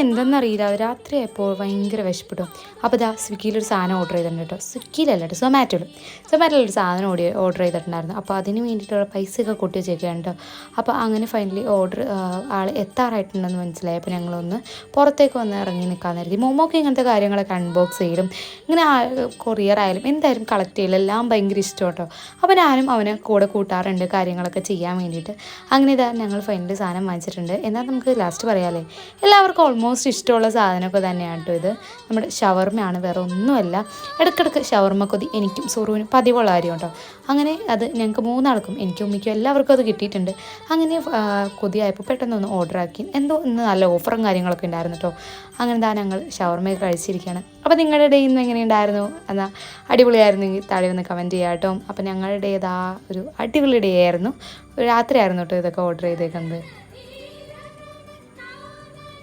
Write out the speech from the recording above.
എന്തെന്നറിയില്ല, രാത്രിയായപ്പോൾ ഭയങ്കര വിശപ്പെട്ടു. അപ്പോൾ ഇതാ സ്വിഗ്ഗിയിലൊരു സാധനം ഓർഡർ ചെയ്തിട്ടുണ്ട് കേട്ടോ. സ്വിഗ്ഗിയിലല്ല കേട്ടോ, സൊമാറ്റോയിലൊരു സാധനം ഓർഡർ ചെയ്തിട്ടുണ്ടായിരുന്നു. അപ്പോൾ അതിന് വേണ്ടിയിട്ടുള്ള പൈസയൊക്കെ കൊട്ടി വെച്ചേക്കാണ് കേട്ടോ. അപ്പോൾ അങ്ങനെ ഫൈനലി ആൾ എത്താറായിട്ടുണ്ടെന്ന് മനസ്സിലായി. അപ്പോൾ ഞങ്ങളൊന്ന് പുറത്തേക്ക് വന്ന് ഇറങ്ങി നിൽക്കാൻ കരുതി. മോമോക്ക് ഇങ്ങനത്തെ കാര്യങ്ങളൊക്കെ അൺബോക്സ് ചെയ്യലും ഇങ്ങനെ കൊറിയർ ആയാലും എന്തായാലും കളക്ട് ചെയ്യലും എല്ലാം ഭയങ്കര ഇഷ്ടം കേട്ടോ. അപ്പോൾ ഞാനും അവനെ കൂടെ കൂട്ടാറുണ്ട് കാര്യങ്ങളൊക്കെ ചെയ്യാൻ വേണ്ടിയിട്ട്. അങ്ങനെ ഇതാ ഞങ്ങൾ ഫൈനലി സാധനം വാങ്ങിച്ചിട്ടുണ്ട്. എന്നാൽ നമുക്ക് ലാസ്റ്റ് പറയാമല്ലേ, എല്ലാവർക്കും ഓൾമോസ്റ്റ് ഇഷ്ടമുള്ള സാധനമൊക്കെ തന്നെയാണ് കേട്ടോ ഇത്. നമ്മുടെ ഷവർമ്മയാണ്, വേറെ ഒന്നുമല്ല. ഇടയ്ക്കിടയ്ക്ക് ഷവർമ്മ കൊതി എനിക്കും സുറുവിനും പതിവുള്ള കാര്യം കേട്ടോ. അങ്ങനെ അത് ഞങ്ങൾക്ക് മൂന്നാൾക്കും, എനിക്കും ഉമ്മിക്കും എല്ലാവർക്കും അത് കിട്ടിയിട്ടുണ്ട്. അങ്ങനെ കൊതിയായപ്പോൾ പെട്ടെന്നൊന്ന് ഓർഡറാക്കി. എന്തോ ഇന്ന് നല്ല ഓഫറും കാര്യങ്ങളൊക്കെ ഉണ്ടായിരുന്നു കേട്ടോ. അങ്ങനെ താ ഞങ്ങൾ ഷവർമ്മയൊക്കെ കഴിച്ചിരിക്കുകയാണ്. അപ്പോൾ നിങ്ങളുടെ ഡേ ഇന്ന് എങ്ങനെയുണ്ടായിരുന്നു? എന്നാൽ അടിപൊളിയായിരുന്നെങ്കിൽ താഴെ ഒന്ന് കമൻറ്റ് ചെയ്യാം കേട്ടോ. അപ്പോൾ ഞങ്ങളുടെ ഒരു അടിപൊളി ഡേ ആയിരുന്നു. രാത്രിയായിരുന്നു കേട്ടോ ഇതൊക്കെ ഓർഡർ ചെയ്തേക്കുന്നത്.